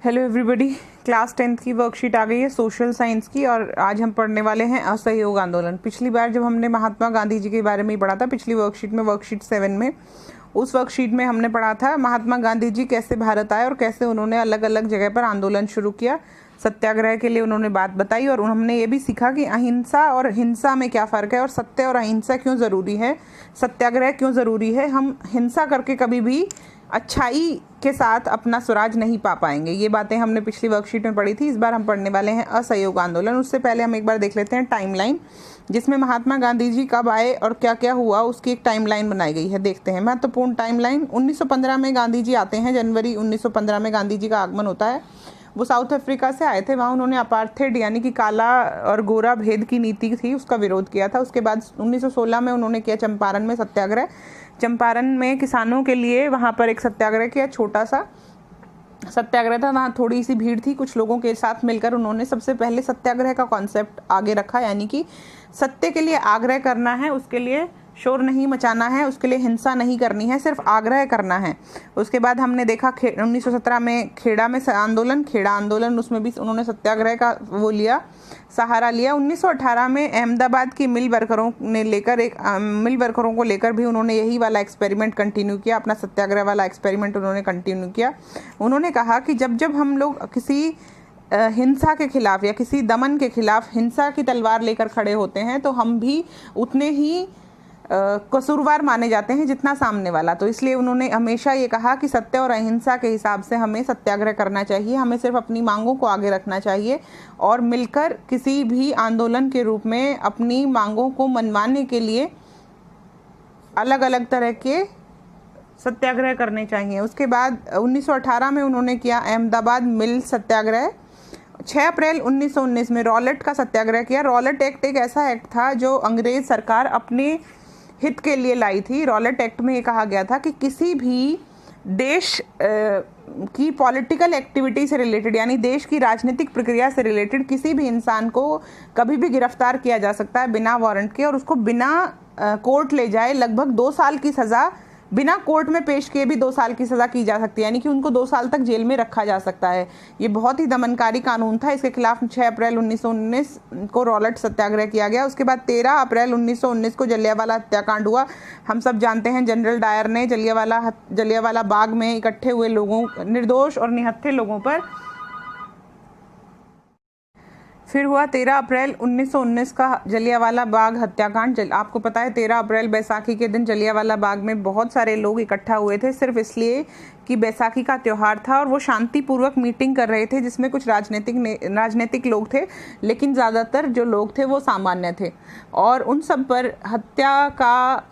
Hello everybody, class 10th की worksheet आ गई है सोशल साइंस की। और आज हम पढ़ने वाले हैं असहयोग आंदोलन। पिछली बार जब हमने महात्मा गांधी जी के बारे में ही पढ़ा था, पिछली वर्कशीट में, वर्कशीट 7 में, उस वर्कशीट में हमने पढ़ा था महात्मा गांधी जी कैसे भारत आए और कैसे उन्होंने अलग अलग जगह पर आंदोलन शुरू किया। सत्याग्रह के लिए उन्होंने बात बताई और हमने ये भी सीखा कि अहिंसा और हिंसा में क्या फ़र्क है और सत्य और अहिंसा क्यों ज़रूरी है, सत्याग्रह क्यों ज़रूरी है। हम हिंसा करके कभी भी अच्छाई के साथ अपना स्वराज नहीं पा पाएंगे। ये बातें हमने पिछली वर्कशीट में पढ़ी थी। इस बार हम पढ़ने वाले हैं असहयोग आंदोलन। उससे पहले हम एक बार देख लेते हैं टाइमलाइन, जिसमें महात्मा गांधी जी कब आए और क्या क्या हुआ उसकी एक टाइमलाइन बनाई गई है। देखते हैं महत्वपूर्ण टाइमलाइन। 1915 में गांधी जी आते हैं, जनवरी 1915 में गांधी जी का आगमन होता है। वो साउथ अफ्रीका से आए थे। वहाँ उन्होंने अपार्थेड यानी कि काला और गोरा भेद की नीति थी उसका विरोध किया था। उसके बाद 1916 में उन्होंने किया चंपारण में सत्याग्रह। चंपारण में किसानों के लिए वहाँ पर एक सत्याग्रह किया, छोटा सा सत्याग्रह था। वहाँ थोड़ी सी भीड़ थी, कुछ लोगों के साथ मिलकर उन्होंने सबसे पहले सत्याग्रह का कॉन्सेप्ट आगे रखा, यानी कि सत्य के लिए आग्रह करना है, उसके लिए शोर नहीं मचाना है, उसके लिए हिंसा नहीं करनी है, सिर्फ आग्रह करना है। उसके बाद हमने देखा 1917 में खेड़ा में आंदोलन, खेड़ा आंदोलन, उसमें भी उन्होंने सत्याग्रह का वो लिया, सहारा लिया। 1918 में अहमदाबाद की मिल वर्करों को लेकर भी उन्होंने यही वाला एक्सपेरिमेंट कंटिन्यू किया, अपना सत्याग्रह वाला एक्सपेरिमेंट उन्होंने कंटिन्यू किया। उन्होंने कहा कि जब जब हम लोग किसी हिंसा के खिलाफ या किसी दमन के खिलाफ हिंसा की तलवार लेकर खड़े होते हैं तो हम भी उतने ही कसूरवार माने जाते हैं जितना सामने वाला। तो इसलिए उन्होंने हमेशा ये कहा कि सत्य और अहिंसा के हिसाब से हमें सत्याग्रह करना चाहिए, हमें सिर्फ अपनी मांगों को आगे रखना चाहिए और मिलकर किसी भी आंदोलन के रूप में अपनी मांगों को मनवाने के लिए अलग अलग तरह के सत्याग्रह करने चाहिए। उसके बाद 1918 में उन्होंने किया अहमदाबाद मिल सत्याग्रह। 6 अप्रैल 1919 में रॉलेट का सत्याग्रह किया। रॉलेट एक्ट एक ऐसा एक्ट था जो अंग्रेज सरकार अपने हित के लिए लाई थी। रॉलेट एक्ट में ये कहा गया था कि किसी भी देश की पॉलिटिकल एक्टिविटी से रिलेटेड, यानी देश की राजनीतिक प्रक्रिया से रिलेटेड किसी भी इंसान को कभी भी गिरफ्तार किया जा सकता है बिना वारंट के, और उसको बिना कोर्ट ले जाए लगभग 2 साल की सज़ा, बिना कोर्ट में पेश किए भी 2 साल की सज़ा की जा सकती है, यानी कि उनको 2 साल तक जेल में रखा जा सकता है। ये बहुत ही दमनकारी कानून था। इसके खिलाफ 6 अप्रैल 1919 को रॉलेट सत्याग्रह किया गया। उसके बाद 13 अप्रैल 1919 को जलियांवाला हत्याकांड हुआ। हम सब जानते हैं जनरल डायर ने जलियांवाला बाग में इकट्ठे हुए लोगों, निर्दोष और निहत्थे लोगों पर। फिर हुआ 13 अप्रैल 1919 का जलियांवाला बाग हत्याकांड। आपको पता है 13 अप्रैल बैसाखी के दिन जलियांवाला बाग में बहुत सारे लोग इकट्ठा हुए थे, सिर्फ इसलिए कि बैसाखी का त्यौहार था, और वो शांतिपूर्वक मीटिंग कर रहे थे जिसमें कुछ राजनीतिक लोग थे, लेकिन ज़्यादातर जो लोग थे वो सामान्य थे। और उन सब पर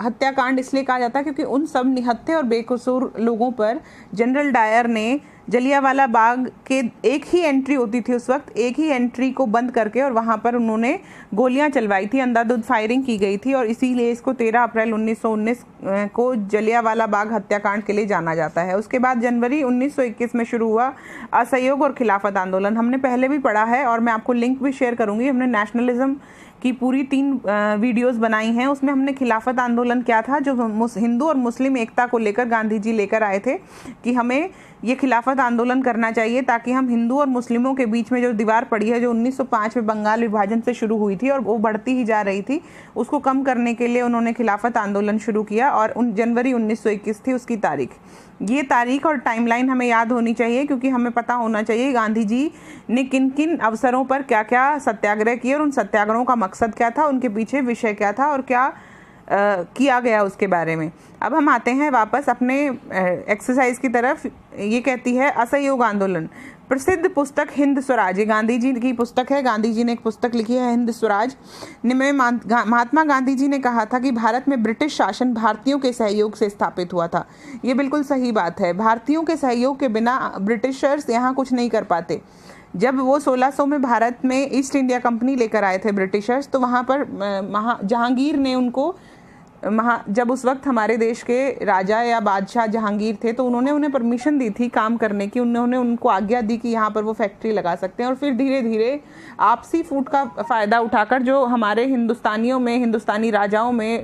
हत्याकांड इसलिए कहा जाता है क्योंकि उन सब निहत्थे और बेकसूर लोगों पर जनरल डायर ने जलियांवाला बाग के एक ही एंट्री होती थी उस वक्त, एक ही एंट्री को बंद करके और वहाँ पर उन्होंने गोलियां चलवाई थी, अंधाधुंध फायरिंग की गई थी, और इसीलिए इसको 13 अप्रैल 1919 को जलियांवाला बाग हत्याकांड के लिए जाना जाता है। उसके बाद जनवरी 1921 में शुरू हुआ असहयोग और खिलाफत आंदोलन। हमने पहले भी पढ़ा है और मैं आपको लिंक भी शेयर करूँगी। हमने नेशनलिज्म की पूरी 3 वीडियोस बनाई हैं। उसमें हमने खिलाफत आंदोलन क्या था, जो हिंदू और मुस्लिम एकता को लेकर गांधी जी लेकर आए थे कि हमें ये खिलाफत आंदोलन करना चाहिए ताकि हम हिंदू और मुस्लिमों के बीच में जो दीवार पड़ी है, जो 1905 में बंगाल विभाजन से शुरू हुई थी और वो बढ़ती ही जा रही थी, उसको कम करने के लिए उन्होंने खिलाफत आंदोलन शुरू किया। और जनवरी 1921 थी उसकी तारीख। ये तारीख और टाइमलाइन हमें याद होनी चाहिए क्योंकि हमें पता होना चाहिए गांधी जी ने किन किन अवसरों पर क्या क्या सत्याग्रह किए और उन सत्याग्रहों का मकसद क्या था, उनके पीछे विषय क्या था और क्या किया गया उसके बारे में। अब हम आते हैं वापस अपने एक्सरसाइज की तरफ। ये कहती है असहयोग आंदोलन। प्रसिद्ध पुस्तक हिंद स्वराज, ये गांधी जी की पुस्तक है। गांधी जी ने एक पुस्तक लिखी है हिंद स्वराज। में महात्मा गांधी जी ने कहा था कि भारत में ब्रिटिश शासन भारतीयों के सहयोग से स्थापित हुआ था। ये बिल्कुल सही बात है। भारतीयों के सहयोग के बिना ब्रिटिशर्स यहाँ कुछ नहीं कर पाते। जब वो 1600 में भारत में ईस्ट इंडिया कंपनी लेकर आए थे ब्रिटिशर्स, तो वहाँ पर जहांगीर ने उनको जब उस वक्त हमारे देश के राजा या बादशाह जहांगीर थे, तो उन्होंने उन्हें परमिशन दी थी काम करने की। उन्होंने उनको आज्ञा दी कि यहाँ पर वो फैक्ट्री लगा सकते हैं। और फिर धीरे धीरे आपसी फूट का फ़ायदा उठाकर, जो हमारे हिंदुस्तानी राजाओं में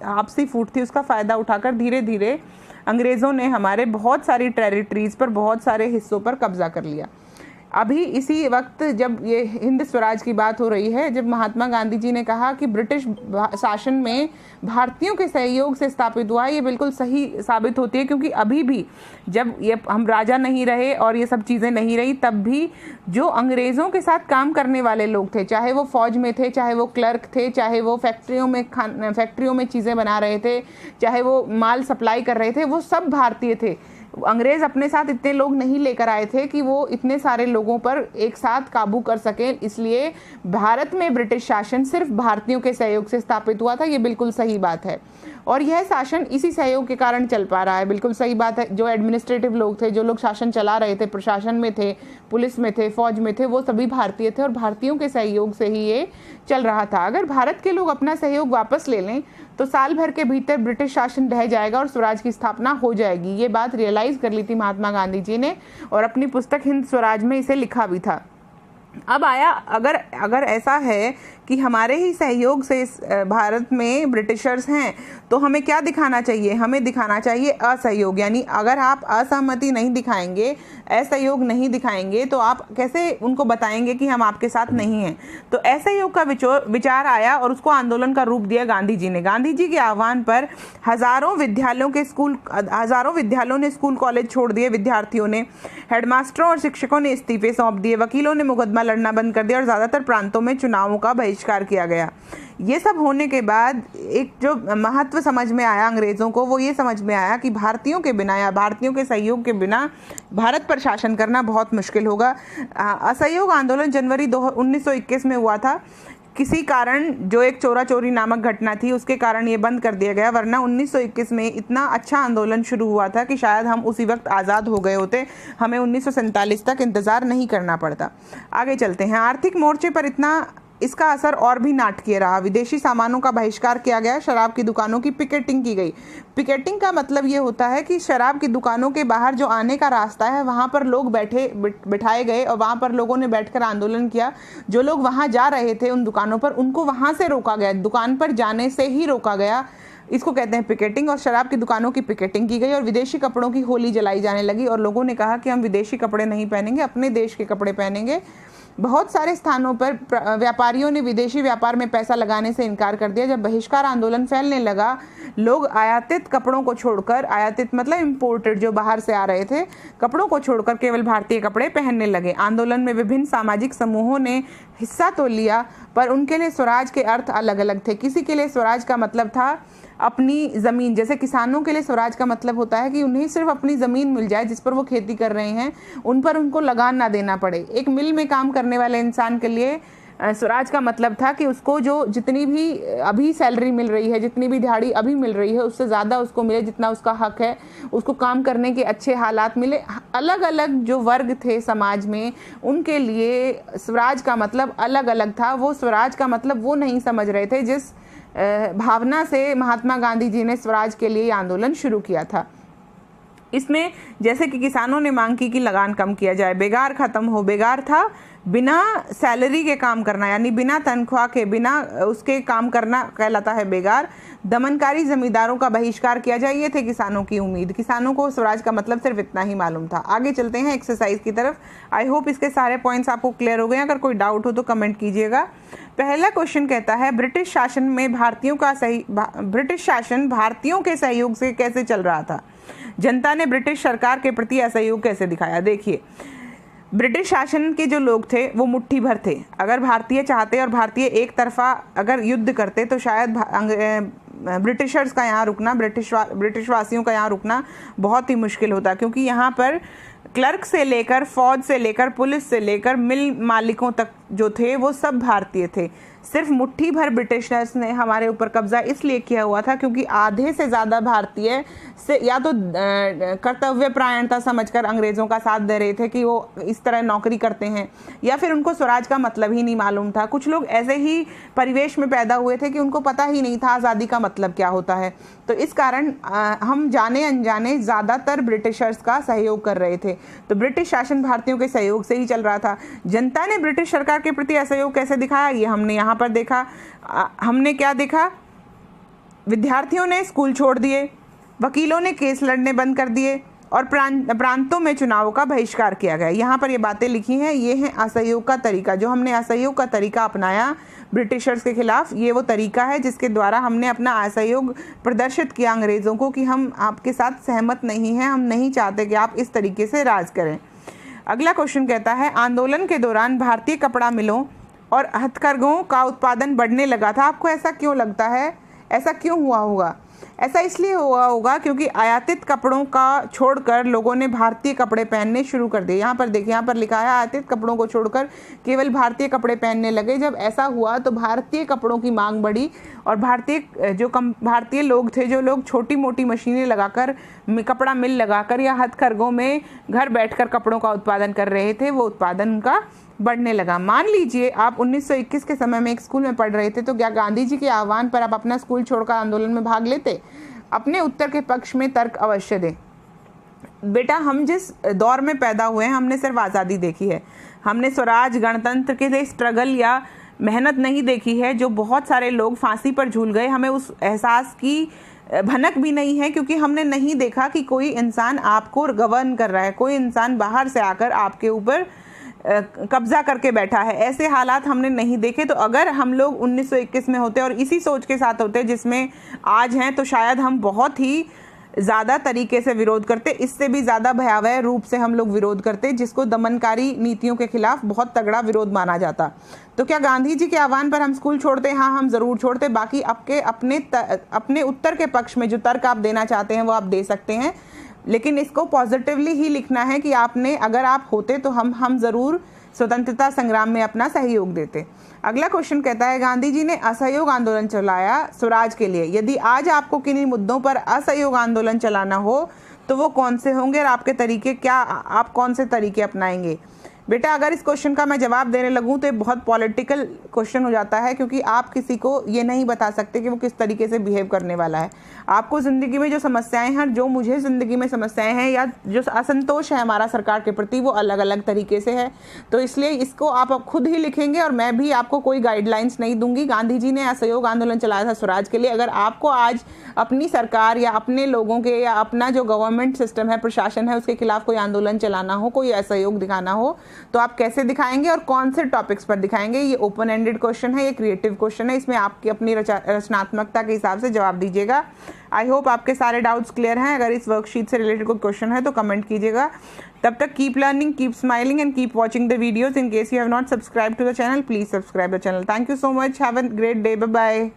आपसी फूट थी, उसका फ़ायदा उठाकर धीरे धीरे अंग्रेज़ों ने हमारे बहुत सारी टेरिटरीज़ पर, बहुत सारे हिस्सों पर कब्जा कर लिया। अभी इसी वक्त जब ये हिंद स्वराज की बात हो रही है, जब महात्मा गांधी जी ने कहा कि ब्रिटिश शासन में भारतीयों के सहयोग से स्थापित हुआ, ये बिल्कुल सही साबित होती है, क्योंकि अभी भी जब ये हम राजा नहीं रहे और ये सब चीज़ें नहीं रही, तब भी जो अंग्रेज़ों के साथ काम करने वाले लोग थे, चाहे वो फौज में थे, चाहे वो क्लर्क थे, चाहे वो फैक्ट्रियों में चीज़ें बना रहे थे, चाहे वो माल सप्लाई कर रहे थे, वो सब भारतीय थे। अंग्रेज अपने साथ इतने लोग नहीं लेकर आए थे कि वो इतने सारे लोगों पर एक साथ काबू कर सकें, इसलिए भारत में ब्रिटिश शासन सिर्फ भारतीयों के सहयोग से स्थापित हुआ था। ये बिल्कुल सही बात है और यह शासन इसी सहयोग के कारण चल पा रहा है। बिल्कुल सही बात है। जो एडमिनिस्ट्रेटिव लोग थे, जो लोग शासन चला रहे थे, प्रशासन में थे, पुलिस में थे, फौज में थे, वो सभी भारतीय थे और भारतीयों के सहयोग से ही ये चल रहा था। अगर भारत के लोग अपना सहयोग वापस ले लें तो साल भर के भीतर ब्रिटिश शासन ढह जाएगा और स्वराज की स्थापना हो जाएगी। ये बात रियलाइज कर ली थी महात्मा गांधी जी ने और अपनी पुस्तक हिंद स्वराज में इसे लिखा भी था। अब आया, अगर ऐसा है कि हमारे ही सहयोग से भारत में ब्रिटिशर्स हैं, तो हमें क्या दिखाना चाहिए? हमें दिखाना चाहिए असहयोग। यानी अगर आप असहमति नहीं दिखाएंगे, असहयोग नहीं दिखाएंगे, तो आप कैसे उनको बताएंगे कि हम आपके साथ नहीं हैं? तो असहयोग का विचार आया और उसको आंदोलन का रूप दिया गांधी जी ने। गांधी जी के आह्वान पर हजारों विद्यालयों ने स्कूल कॉलेज छोड़ दिए, विद्यार्थियों ने, हेडमास्टरों और शिक्षकों ने इस्तीफे सौंप दिए, वकीलों ने मुकदमा लड़ना बंद कर दिया और ज़्यादातर प्रांतों में चुनावों का बहिष्कार किया गया। ये सब होने के बाद एक जो महत्व समझ में आया अंग्रेज़ों को, वो ये समझ में आया कि भारतीयों के बिना या भारतीयों के सहयोग के बिना भारत पर शासन करना बहुत मुश्किल होगा। असहयोग आंदोलन जनवरी 1921 में हुआ था। किसी कारण, जो एक चोरा चोरी नामक घटना थी, उसके कारण ये बंद कर दिया गया, वरना 1921 में इतना अच्छा आंदोलन शुरू हुआ था कि शायद हम उसी वक्त आज़ाद हो गए होते, हमें 1947 तक इंतज़ार नहीं करना पड़ता। आगे चलते हैं। आर्थिक मोर्चे पर इसका असर और भी नाटकीय रहा। विदेशी सामानों का बहिष्कार किया गया, शराब की दुकानों की पिकेटिंग की गई। पिकेटिंग का मतलब ये होता है कि शराब की दुकानों के बाहर जो आने का रास्ता है, वहाँ पर लोग बिठाए गए और वहाँ पर लोगों ने बैठकर आंदोलन किया। जो लोग वहाँ जा रहे थे उन दुकानों पर, उनको वहाँ से रोका गया, दुकान पर जाने से ही रोका गया। इसको कहते हैं पिकेटिंग। और शराब की दुकानों की पिकेटिंग की गई और विदेशी कपड़ों की होली जलाई जाने लगी और लोगों ने कहा कि हम विदेशी कपड़े नहीं पहनेंगे, अपने देश के कपड़े पहनेंगे। बहुत सारे स्थानों पर व्यापारियों ने विदेशी व्यापार में पैसा लगाने से इनकार कर दिया। जब बहिष्कार आंदोलन फैलने लगा, लोग आयातित कपड़ों को छोड़कर, आयातित मतलब इम्पोर्टेड, जो बाहर से आ रहे थे, कपड़ों को छोड़कर केवल भारतीय कपड़े पहनने लगे। आंदोलन में विभिन्न सामाजिक समूहों ने हिस्सा तो लिया, पर उनके लिए स्वराज के अर्थ अलग अलग थे। किसी के लिए स्वराज का मतलब था अपनी ज़मीन, जैसे किसानों के लिए स्वराज का मतलब होता है कि उन्हें सिर्फ अपनी ज़मीन मिल जाए जिस पर वो खेती कर रहे हैं, उन पर उनको लगान ना देना पड़े। एक मिल में काम करने वाले इंसान के लिए स्वराज का मतलब था कि उसको जो जितनी भी अभी सैलरी मिल रही है, जितनी भी दिहाड़ी अभी मिल रही है, उससे ज़्यादा उसको मिले जितना उसका हक है, उसको काम करने के अच्छे हालात मिले। अलग अलग जो वर्ग थे समाज में, उनके लिए स्वराज का मतलब अलग अलग था। वो स्वराज का मतलब वो नहीं समझ रहे थे जिस भावना से महात्मा गांधी जी ने स्वराज के लिए आंदोलन शुरू किया था। इसमें जैसे कि किसानों ने मांग की कि लगान कम किया जाए, बेगार खत्म हो। बेगार था बिना सैलरी के काम करना, यानी बिना तनख्वाह के, बिना उसके काम करना कहलाता है बेगार। दमनकारी जमींदारों का बहिष्कार किया जाए, ये थे किसानों की उम्मीद। किसानों को स्वराज का मतलब सिर्फ इतना ही मालूम था। आगे चलते हैं एक्सरसाइज की तरफ। आई होप इसके सारे पॉइंट्स आपको क्लियर हो गए। अगर कोई डाउट हो तो कमेंट कीजिएगा। पहला क्वेश्चन कहता है, ब्रिटिश शासन भारतीयों के सहयोग से कैसे चल रहा था? जनता ने ब्रिटिश सरकार के प्रति असहयोग कैसे दिखाया? देखिए, ब्रिटिश शासन के जो लोग थे वो मुट्ठी भर थे। अगर भारतीय चाहते और भारतीय एक तरफा अगर युद्ध करते तो शायद ब्रिटिशर्स का यहाँ रुकना, ब्रिटिशवासियों का यहाँ रुकना बहुत ही मुश्किल होता, क्योंकि यहाँ पर क्लर्क से लेकर, फौज से लेकर, पुलिस से लेकर मिल मालिकों तक जो थे वो सब भारतीय थे। सिर्फ मुट्ठी भर ब्रिटिशर्स ने हमारे ऊपर कब्जा इसलिए किया हुआ था क्योंकि आधे से ज़्यादा भारतीय से या तो कर्तव्य परायणता समझकर अंग्रेज़ों का साथ दे रहे थे कि वो इस तरह नौकरी करते हैं, या फिर उनको स्वराज का मतलब ही नहीं मालूम था। कुछ लोग ऐसे ही परिवेश में पैदा हुए थे कि उनको पता ही नहीं था आज़ादी का मतलब क्या होता है। तो इस कारण हम जाने अनजाने ज़्यादातर ब्रिटिशर्स का सहयोग कर रहे थे। तो ब्रिटिश शासन भारतीयों के सहयोग से ही चल रहा था। जनता ने ब्रिटिश सरकार के प्रति असहयोग कैसे दिखाया, ये हमने यहाँ पर देखा। हमने क्या देखा? विद्यार्थियों ने स्कूल छोड़ दिए, वकीलों ने केस लड़ने बंद कर दिए, और प्रांतों में चुनाव का बहिष्कार किया गया। यहाँ पर ये बातें लिखी हैं, ये है असहयोग का तरीका। जो हमने असहयोग का तरीका अपनाया ब्रिटिशर्स के खिलाफ, ये वो तरीका है जिसके द्वारा हमने अपना असहयोग प्रदर्शित किया अंग्रेज़ों को कि हम आपके साथ सहमत नहीं हैं, हम नहीं चाहते कि आप इस तरीके से राज करें। अगला क्वेश्चन कहता है, आंदोलन के दौरान भारतीय कपड़ा मिलों और हथकरघों का उत्पादन बढ़ने लगा था। आपको ऐसा क्यों लगता है, ऐसा क्यों हुआ होगा? ऐसा इसलिए हुआ होगा क्योंकि आयातित कपड़ों का छोड़कर लोगों ने भारतीय कपड़े पहनने शुरू कर दिए। यहाँ पर देखिए, यहाँ पर लिखा है आयातित कपड़ों को छोड़कर केवल भारतीय कपड़े पहनने लगे। जब ऐसा हुआ तो भारतीय कपड़ों की मांग बढ़ी और भारतीय लोग थे, जो लोग छोटी मोटी मशीनें लगाकर, कपड़ा मिल लगाकर या हथकरघों में घर बैठकर कपड़ों का उत्पादन कर रहे थे, वो उत्पादन उनका बढ़ने लगा। मान लीजिए आप 1921 के समय में एक स्कूल में पढ़ रहे थे, तो क्या गांधी जी के आह्वान पर आप अपना स्कूल छोड़कर आंदोलन में भाग लेते? अपने उत्तर के पक्ष में तर्क अवश्य दें। बेटा, हम जिस दौर में पैदा हुए हैं, हमने सिर्फ आज़ादी देखी है, हमने स्वराज गणतंत्र के लिए स्ट्रगल या मेहनत नहीं देखी है। जो बहुत सारे लोग फांसी पर झूल गए, हमें उस एहसास की भनक भी नहीं है, क्योंकि हमने नहीं देखा कि कोई इंसान आपको गवर्न कर रहा है, कोई इंसान बाहर से आकर आपके ऊपर कब्जा करके बैठा है। ऐसे हालात हमने नहीं देखे। तो अगर हम लोग 1921 में होते और इसी सोच के साथ होते जिसमें आज हैं, तो शायद हम बहुत ही ज़्यादा तरीके से विरोध करते, इससे भी ज़्यादा भयावह रूप से हम लोग विरोध करते, जिसको दमनकारी नीतियों के खिलाफ बहुत तगड़ा विरोध माना जाता। तो क्या गांधी जी के आह्वान पर हम स्कूल छोड़ते? हाँ, हम ज़रूर छोड़ते। बाकी अपने उत्तर के पक्ष में जो तर्क आप देना चाहते हैं वो आप दे सकते हैं, लेकिन इसको पॉजिटिवली ही लिखना है कि आपने, अगर आप होते तो हम ज़रूर स्वतंत्रता संग्राम में अपना सहयोग देते। अगला क्वेश्चन कहता है, गांधी जी ने असहयोग आंदोलन चलाया स्वराज के लिए। यदि आज आपको किन्हीं मुद्दों पर असहयोग आंदोलन चलाना हो तो वो कौन से होंगे और आपके तरीके क्या, आप कौन से तरीके अपनाएंगे? बेटा, अगर इस क्वेश्चन का मैं जवाब देने लगूं तो ये बहुत पॉलिटिकल क्वेश्चन हो जाता है, क्योंकि आप किसी को ये नहीं बता सकते कि वो किस तरीके से बिहेव करने वाला है। आपको ज़िंदगी में जो समस्याएं हैं, जो मुझे ज़िंदगी में समस्याएं हैं या जो असंतोष है हमारा सरकार के प्रति, वो अलग अलग तरीके से है। तो इसलिए इसको आप खुद ही लिखेंगे और मैं भी आपको कोई गाइडलाइंस नहीं दूंगी। गांधी जी ने असहयोग आंदोलन चलाया था स्वराज के लिए। अगर आपको आज अपनी सरकार या अपने लोगों के या अपना जो गवर्नमेंट सिस्टम है, प्रशासन है, उसके खिलाफ कोई आंदोलन चलाना हो, कोई असहयोग दिखाना हो, तो आप कैसे दिखाएंगे और कौन से टॉपिक्स पर दिखाएंगे? ये ओपन एंडेड क्वेश्चन है, ये क्रिएटिव क्वेश्चन है, इसमें आपकी अपनी रचनात्मकता के हिसाब से जवाब दीजिएगा। आई होप आपके सारे डाउट्स क्लियर हैं। अगर इस वर्कशीट से रिलेटेड कोई क्वेश्चन है तो कमेंट कीजिएगा। तब तक keep learning, keep smiling and keep watching the videos. In case you have not subscribe to the channel, please subscribe the channel. Thank you so much, have a great day, bye bye.